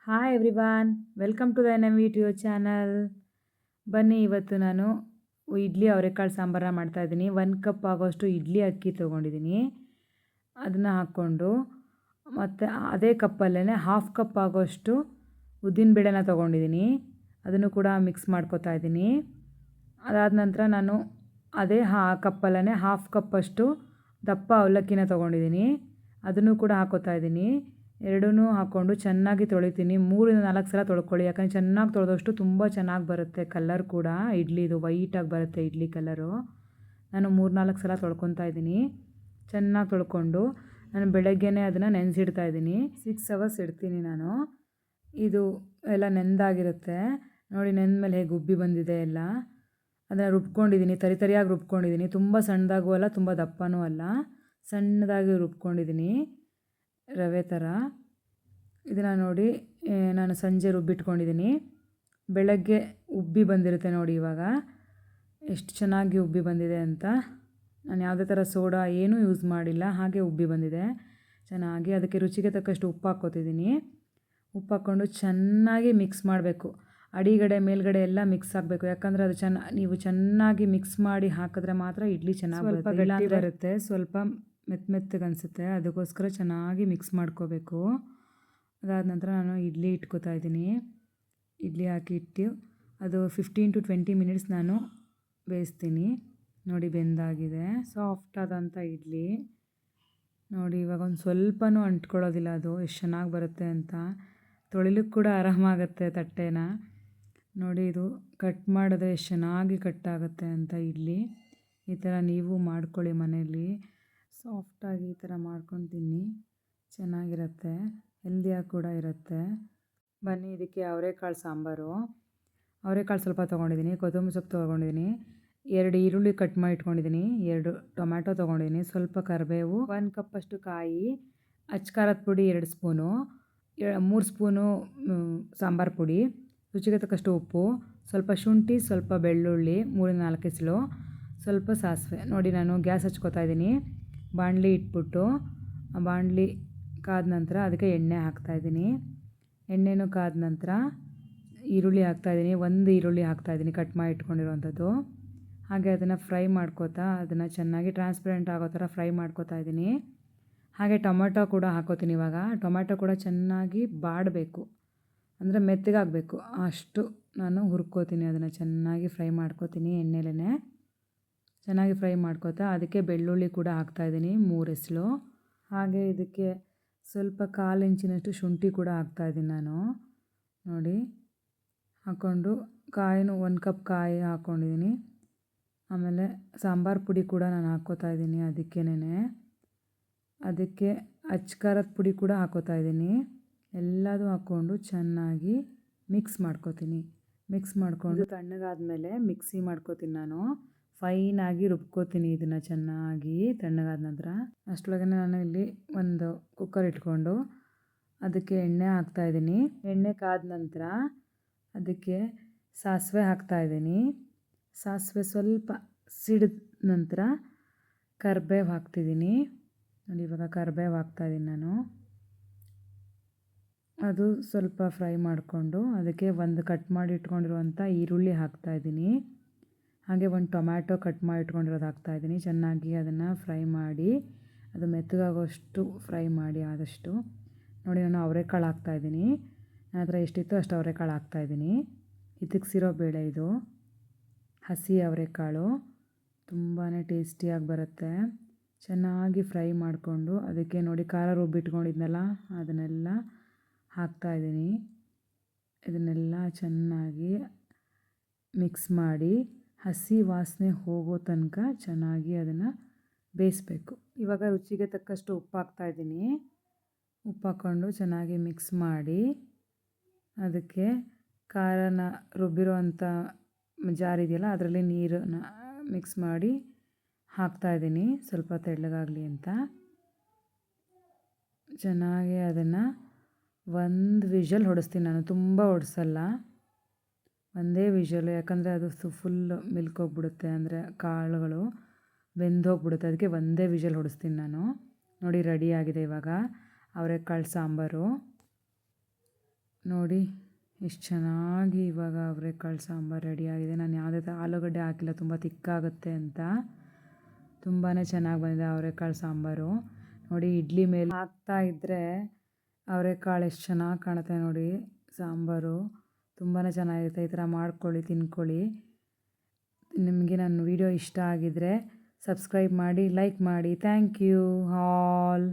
Hi everyone, welcome to the N video channel. ಬನ್ನಿ, ಇವತ್ತು ನಾನು ಇಡ್ಲಿ ಅವರೆಕಾಳು ಸಾಂಬಾರನ್ನ ಮಾಡ್ತಾಯಿದ್ದೀನಿ. 1 ಕಪ್ ಆಗೋಷ್ಟು ಇಡ್ಲಿ ಅಕ್ಕಿ ತೊಗೊಂಡಿದ್ದೀನಿ. ಅದನ್ನು ಹಾಕ್ಕೊಂಡು ಮತ್ತು ಅದೇ ಕಪ್ಪಲ್ಲೇ ಹಾಫ್ ಕಪ್ ಆಗೋಷ್ಟು ಉದ್ದಿನಬೇಳೆನ ತೊಗೊಂಡಿದ್ದೀನಿ. ಅದನ್ನು ಕೂಡ ಮಿಕ್ಸ್ ಮಾಡ್ಕೊತಾ ಇದ್ದೀನಿ. ಅದಾದ ನಂತರ ನಾನು ಅದೇ ಕಪ್ಪಲ್ಲೇ ಹಾಫ್ ಕಪ್ಪಷ್ಟು ದಪ್ಪ ಅವಲಕ್ಕಿನ ತೊಗೊಂಡಿದ್ದೀನಿ. ಅದನ್ನು ಕೂಡ ಹಾಕ್ಕೋತಾ ಇದ್ದೀನಿ. ಎರಡೂ ಹಾಕ್ಕೊಂಡು ಚೆನ್ನಾಗಿ ತೊಳಿತೀನಿ. 3-4 ಸಲ ತೊಳ್ಕೊಳ್ಳಿ, ಯಾಕಂದರೆ ಚೆನ್ನಾಗಿ ತೊಳೆದಷ್ಟು ತುಂಬ ಚೆನ್ನಾಗಿ ಬರುತ್ತೆ. ಕಲರ್ ಕೂಡ ಇಡ್ಲಿದು ವೈಟಾಗಿ ಬರುತ್ತೆ ಇಡ್ಲಿ ಕಲರು. ನಾನು 3-4 ಸಲ ತೊಳ್ಕೊತಾ ಇದ್ದೀನಿ. ಚೆನ್ನಾಗಿ ತೊಳ್ಕೊಂಡು ನಾನು ಬೆಳಗ್ಗೆನೇ ಅದನ್ನು ನೆನೆಸಿಡ್ತಾ ಇದ್ದೀನಿ. 6 ಅವರ್ಸ್ ಇಡ್ತೀನಿ ನಾನು. ಇದು ಎಲ್ಲ ನೆಂದಾಗಿರುತ್ತೆ ನೋಡಿ. ನೆಂದಮೇಲೆ ಹೇಗೆ ಉಬ್ಬಿ ಬಂದಿದೆ ಎಲ್ಲ. ಅದನ್ನು ರುಬ್ಕೊಂಡಿದ್ದೀನಿ, ತರಿಯಾಗಿ ರುಬ್ಕೊಂಡಿದ್ದೀನಿ. ತುಂಬ ಸಣ್ಣದಾಗೂ ಅಲ್ಲ, ತುಂಬ ದಪ್ಪನೂ ಅಲ್ಲ, ಸಣ್ಣದಾಗಿ ರುಬ್ಕೊಂಡಿದ್ದೀನಿ ರವೆ ಥರ. ಇದನ್ನು ನೋಡಿ ನಾನು ಸಂಜೆ ರುಬ್ಬಿಟ್ಕೊಂಡಿದ್ದೀನಿ. ಬೆಳಗ್ಗೆ ಉಬ್ಬಿ ಬಂದಿರುತ್ತೆ ನೋಡಿ. ಇವಾಗ ಎಷ್ಟು ಚೆನ್ನಾಗಿ ಉಬ್ಬಿ ಬಂದಿದೆ ಅಂತ. ನಾನು ಯಾವುದೇ ಥರ ಸೋಡಾ ಏನೂ ಯೂಸ್ ಮಾಡಿಲ್ಲ, ಹಾಗೆ ಉಬ್ಬಿ ಬಂದಿದೆ ಚೆನ್ನಾಗಿ. ಅದಕ್ಕೆ ರುಚಿಗೆ ತಕ್ಕಷ್ಟು ಉಪ್ಪು ಹಾಕ್ಕೋತಿದ್ದೀನಿ. ಉಪ್ಪು ಹಾಕ್ಕೊಂಡು ಚೆನ್ನಾಗಿ ಮಿಕ್ಸ್ ಮಾಡಬೇಕು. ಅಡಿಗಡೆ ಮೇಲ್ಗಡೆ ಎಲ್ಲ ಮಿಕ್ಸ್ ಆಗಬೇಕು, ಯಾಕಂದರೆ ಅದು ನೀವು ಚೆನ್ನಾಗಿ ಮಿಕ್ಸ್ ಮಾಡಿ ಹಾಕಿದ್ರೆ ಮಾತ್ರ ಇಡ್ಲಿ ಚೆನ್ನಾಗಿ ಬರುತ್ತೆ. ಗಟ್ಟಿ ಬರುತ್ತೆ, ಸ್ವಲ್ಪ ಮೆತ್ತಗೆ ಅನಿಸುತ್ತೆ. ಅದಕ್ಕೋಸ್ಕರ ಚೆನ್ನಾಗಿ ಮಿಕ್ಸ್ ಮಾಡ್ಕೋಬೇಕು. ಅದಾದ ನಂತರ ನಾನು ಇಡ್ಲಿ ಇಟ್ಕೋತಾ ಇದ್ದೀನಿ. ಇಡ್ಲಿ ಹಾಕಿ ಇಟ್ಟು ಅದು 15-20 ಮಿನಿಟ್ಸ್ ನಾನು ಬೇಯಿಸ್ತೀನಿ. ನೋಡಿ, ಬೆಂದಾಗಿದೆ, ಸಾಫ್ಟ್ ಆದಂಥ ಇಡ್ಲಿ ನೋಡಿ. ಇವಾಗ ಒಂದು ಸ್ವಲ್ಪನೂ ಅಂಟ್ಕೊಳ್ಳೋದಿಲ್ಲ. ಅದು ಎಷ್ಟು ಚೆನ್ನಾಗಿ ಬರುತ್ತೆ ಅಂತ. ತೊಳಿಲಿಕ್ಕೆ ಕೂಡ ಆರಾಮಾಗುತ್ತೆ ತಟ್ಟೆನ ನೋಡಿ. ಇದು ಕಟ್ ಮಾಡಿದ್ರೆ ಎಷ್ಟು ಚೆನ್ನಾಗಿ ಕಟ್ಟಾಗುತ್ತೆ ಅಂತ ಇಡ್ಲಿ. ಈ ಥರ ನೀವು ಮಾಡ್ಕೊಳ್ಳಿ ಮನೆಯಲ್ಲಿ. ಸಾಫ್ಟಾಗಿ ಈ ಥರ ಮಾಡ್ಕೊಂಡು ತಿನ್ನಿ, ಚೆನ್ನಾಗಿರುತ್ತೆ, ಹೆಲ್ದಿಯಾಗಿ ಕೂಡ ಇರುತ್ತೆ. ಬನ್ನಿ, ಇದಕ್ಕೆ ಅವರೆಕಾಳು ಸಾಂಬಾರು. ಅವರೆಕಾಳು ಸ್ವಲ್ಪ ತೊಗೊಂಡಿದ್ದೀನಿ, ಕೊತ್ತಂಬರಿ ಸೊಪ್ಪು ತೊಗೊಂಡಿದ್ದೀನಿ, 2 ಈರುಳ್ಳಿ ಕಟ್ ಮಾಡಿ ಇಟ್ಕೊಂಡಿದ್ದೀನಿ, 2 ಟೊಮ್ಯಾಟೊ ತೊಗೊಂಡಿದ್ದೀನಿ, ಸ್ವಲ್ಪ ಕರಿಬೇವು, 1 ಕಪ್ಪಷ್ಟು ಕಾಯಿ, ಅಚ್ಕಾರದ ಪುಡಿ 2 ಸ್ಪೂನು, 3 ಸ್ಪೂನು ಸಾಂಬಾರು ಪುಡಿ, ರುಚಿಗೆ ತಕ್ಕಷ್ಟು ಉಪ್ಪು, ಸ್ವಲ್ಪ ಶುಂಠಿ, ಸ್ವಲ್ಪ ಬೆಳ್ಳುಳ್ಳಿ, 3-4 ಎಸಳು, ಸ್ವಲ್ಪ ಸಾಸಿವೆ. ನೋಡಿ, ನಾನು ಗ್ಯಾಸ್ ಹಚ್ಕೋತಾ ಇದ್ದೀನಿ. ಬಾಣಲಿ ಇಟ್ಬಿಟ್ಟು ಆ ಬಾಣಲಿ ಕಾದ ನಂತರ ಅದಕ್ಕೆ ಎಣ್ಣೆ ಹಾಕ್ತಾಯಿದ್ದೀನಿ. ಎಣ್ಣೆನೂ ಕಾದ ನಂತರ ಈರುಳ್ಳಿ ಹಾಕ್ತಾಯಿದ್ದೀನಿ. 1 ಈರುಳ್ಳಿ ಹಾಕ್ತಾಯಿದ್ದೀನಿ, ಕಟ್ ಮಾಡಿ ಇಟ್ಕೊಂಡಿರೋವಂಥದ್ದು. ಹಾಗೆ ಅದನ್ನು ಫ್ರೈ ಮಾಡ್ಕೋತಾ, ಅದನ್ನು ಚೆನ್ನಾಗಿ ಟ್ರಾನ್ಸ್ಪರೆಂಟ್ ಆಗೋ ಥರ ಫ್ರೈ ಮಾಡ್ಕೋತಾ ಇದ್ದೀನಿ. ಹಾಗೆ ಟೊಮೆಟೊ ಕೂಡ ಹಾಕೋತೀನಿ ಇವಾಗ. ಟೊಮೆಟೊ ಕೂಡ ಚೆನ್ನಾಗಿ ಬಾಡಬೇಕು, ಅಂದರೆ ಮೆತ್ತಗಾಗಬೇಕು, ಅಷ್ಟು ನಾನು ಹುರ್ಕೋತೀನಿ. ಅದನ್ನು ಚೆನ್ನಾಗಿ ಫ್ರೈ ಮಾಡ್ಕೋತೀನಿ ಎಣ್ಣೆಲೇ. ಚೆನ್ನಾಗಿ ಫ್ರೈ ಮಾಡ್ಕೋತಾ ಅದಕ್ಕೆ ಬೆಳ್ಳುಳ್ಳಿ ಕೂಡ ಹಾಕ್ತಾಯಿದ್ದೀನಿ, 3 ಎಸಳು. ಹಾಗೆ ಇದಕ್ಕೆ ಸ್ವಲ್ಪ 1/4 ಇಂಚಿನಷ್ಟು ಶುಂಠಿ ಕೂಡ ಹಾಕ್ತಾಯಿದ್ದೀನಿ ನಾನು ನೋಡಿ. ಹಾಕ್ಕೊಂಡು ಕಾಯಿನೂ 1 ಕಪ್ ಕಾಯಿ ಹಾಕ್ಕೊಂಡಿದ್ದೀನಿ. ಆಮೇಲೆ ಸಾಂಬಾರು ಪುಡಿ ಕೂಡ ನಾನು ಹಾಕ್ಕೋತಾ ಇದ್ದೀನಿ. ಅದಕ್ಕೆ ಅಚ್ಕಾರದ ಪುಡಿ ಕೂಡ ಹಾಕ್ಕೋತಾ ಇದ್ದೀನಿ. ಎಲ್ಲದೂ ಹಾಕ್ಕೊಂಡು ಚೆನ್ನಾಗಿ ಮಿಕ್ಸ್ ಮಾಡ್ಕೋತೀನಿ. ಮಿಕ್ಸ್ ಮಾಡ್ಕೊಂಡು ತಣ್ಣಗಾದ್ಮೇಲೆ ಮಿಕ್ಸಿ ಮಾಡ್ಕೋತೀನಿ ನಾನು. ಫೈನಾಗಿ ರುಬ್ಕೋತೀನಿ ಇದನ್ನು ಚೆನ್ನಾಗಿ. ತಣ್ಣಗಾದ ನಂತರ ಅಷ್ಟರೊಳಗೆ ನಾನು ಇಲ್ಲಿ ಒಂದು ಕುಕ್ಕರ್ ಇಟ್ಕೊಂಡು ಅದಕ್ಕೆ ಎಣ್ಣೆ ಹಾಕ್ತಾಯಿದ್ದೀನಿ. ಎಣ್ಣೆ ಕಾದ ನಂತರ ಅದಕ್ಕೆ ಸಾಸಿವೆ ಹಾಕ್ತಾಯಿದ್ದೀನಿ. ಸಾಸಿವೆ ಸ್ವಲ್ಪ ಸಿಡಿದ ನಂತರ ಕರಿಬೇವು ಹಾಕ್ತಿದ್ದೀನಿ ನೋಡಿ. ಇವಾಗ ಕರಿಬೇವು ಹಾಕ್ತಾಯಿದ್ದೀನಿ ನಾನು. ಅದು ಸ್ವಲ್ಪ ಫ್ರೈ ಮಾಡಿಕೊಂಡು ಅದಕ್ಕೆ ಒಂದು ಕಟ್ ಮಾಡಿ ಇಟ್ಕೊಂಡಿರುವಂಥ ಈರುಳ್ಳಿ ಹಾಕ್ತಾಯಿದ್ದೀನಿ. ಹಾಗೆ 1 ಟೊಮ್ಯಾಟೊ ಕಟ್ ಮಾಡಿ ಇಟ್ಕೊಂಡಿರೋದು ಹಾಕ್ತಾಯಿದ್ದೀನಿ. ಚೆನ್ನಾಗಿ ಅದನ್ನು ಫ್ರೈ ಮಾಡಿ, ಅದು ಮೆತ್ತಗಾಗೋಷ್ಟು ಫ್ರೈ ಮಾಡಿ ಆದಷ್ಟು ನೋಡಿ. ನಾನು ಅವರೆಕಾಳು ಹಾಕ್ತಾಯಿದ್ದೀನಿ. ನನ್ನ ಹತ್ರ ಎಷ್ಟಿತ್ತು ಅಷ್ಟು ಅವರೆಕಾಳು ಹಾಕ್ತಾಯಿದ್ದೀನಿ. ಹಿದಕ್ಸಿರೋ ಬೇಳೆ ಇದು, ಹಸಿ ಅವರೆಕಾಳು, ತುಂಬಾ ಟೇಸ್ಟಿಯಾಗಿ ಬರುತ್ತೆ. ಚೆನ್ನಾಗಿ ಫ್ರೈ ಮಾಡಿಕೊಂಡು ಅದಕ್ಕೆ ನೋಡಿ ಖಾರ ರುಬ್ಬಿಟ್ಕೊಂಡಿದ್ನಲ್ಲ ಅದನ್ನೆಲ್ಲ ಹಾಕ್ತಾಯಿದ್ದೀನಿ. ಇದನ್ನೆಲ್ಲ ಚೆನ್ನಾಗಿ ಮಿಕ್ಸ್ ಮಾಡಿ ಹಸಿ ವಾಸನೆ ಹೋಗೋ ತನಕ ಚೆನ್ನಾಗಿ ಅದನ್ನು ಬೇಯಿಸ್ಬೇಕು. ಇವಾಗ ರುಚಿಗೆ ತಕ್ಕಷ್ಟು ಉಪ್ಪು ಹಾಕ್ತಾಯಿದ್ದೀನಿ. ಉಪ್ಪು ಹಾಕ್ಕೊಂಡು ಚೆನ್ನಾಗಿ ಮಿಕ್ಸ್ ಮಾಡಿ ಅದಕ್ಕೆ ಖಾರನ ರುಬ್ಬಿರೋ ಅಂಥ ಜಾರ್ ಇದೆಯಲ್ಲ ಅದರಲ್ಲಿ ನೀರನ್ನು ಮಿಕ್ಸ್ ಮಾಡಿ ಹಾಕ್ತಾಯಿದ್ದೀನಿ, ಸ್ವಲ್ಪ ತೆಳ್ಳಗಾಗಲಿ ಅಂತ. ಚೆನ್ನಾಗಿ ಅದನ್ನು 1 ವಿಷಲ್ ಹೊಡಿಸ್ತೀನಿ ನಾನು, ತುಂಬ ಹೊಡ್ಸಲ್ಲ, ಒಂದೇ ವಿಷಲು. ಯಾಕಂದರೆ ಅದು ಫುಲ್ಲು ಮಿಲ್ಕೋಗ್ಬಿಡುತ್ತೆ, ಅಂದರೆ ಕಾಳುಗಳು ಬೆಂದೋಗ್ಬಿಡುತ್ತೆ. ಅದಕ್ಕೆ ಒಂದೇ ವಿಷಲ್ ಹೊಡಿಸ್ತೀನಿ ನಾನು ನೋಡಿ. ರೆಡಿಯಾಗಿದೆ ಇವಾಗ ಅವರೆಕಾಳು ಸಾಂಬಾರು. ನೋಡಿ ಎಷ್ಟು ಚೆನ್ನಾಗಿ ಇವಾಗ ಅವರೆಕಾಳು ಸಾಂಬಾರು ರೆಡಿಯಾಗಿದೆ. ನಾನು ಯಾವುದೇ ಥರ ಆಲೂಗಡ್ಡೆ ಹಾಕಿಲ್ಲ, ತುಂಬ ತಿಕ್ಕಾಗುತ್ತೆ ಅಂತ. ತುಂಬಾ ಚೆನ್ನಾಗಿ ಬಂದಿದೆ ಅವರೆಕಾಳು ಸಾಂಬಾರು. ನೋಡಿ ಇಡ್ಲಿ ಮೇಲೆ ಹಾಕ್ತಾ ಇದ್ದರೆ ಅವರೆಕಾಳು ಎಷ್ಟು ಚೆನ್ನಾಗಿ ಕಾಣುತ್ತೆ ನೋಡಿ. ಸಾಂಬಾರು ತುಂಬಾ ಚೆನ್ನಾಗಿರುತ್ತೆ. ಈ ಥರ ಮಾಡ್ಕೊಳ್ಳಿ, ತಿನ್ಕೊಳ್ಳಿ. ನಿಮಗೆ ನನ್ನ ವಿಡಿಯೋ ಇಷ್ಟ ಆಗಿದ್ದರೆ ಸಬ್ಸ್ಕ್ರೈಬ್ ಮಾಡಿ, ಲೈಕ್ ಮಾಡಿ. Thank you all.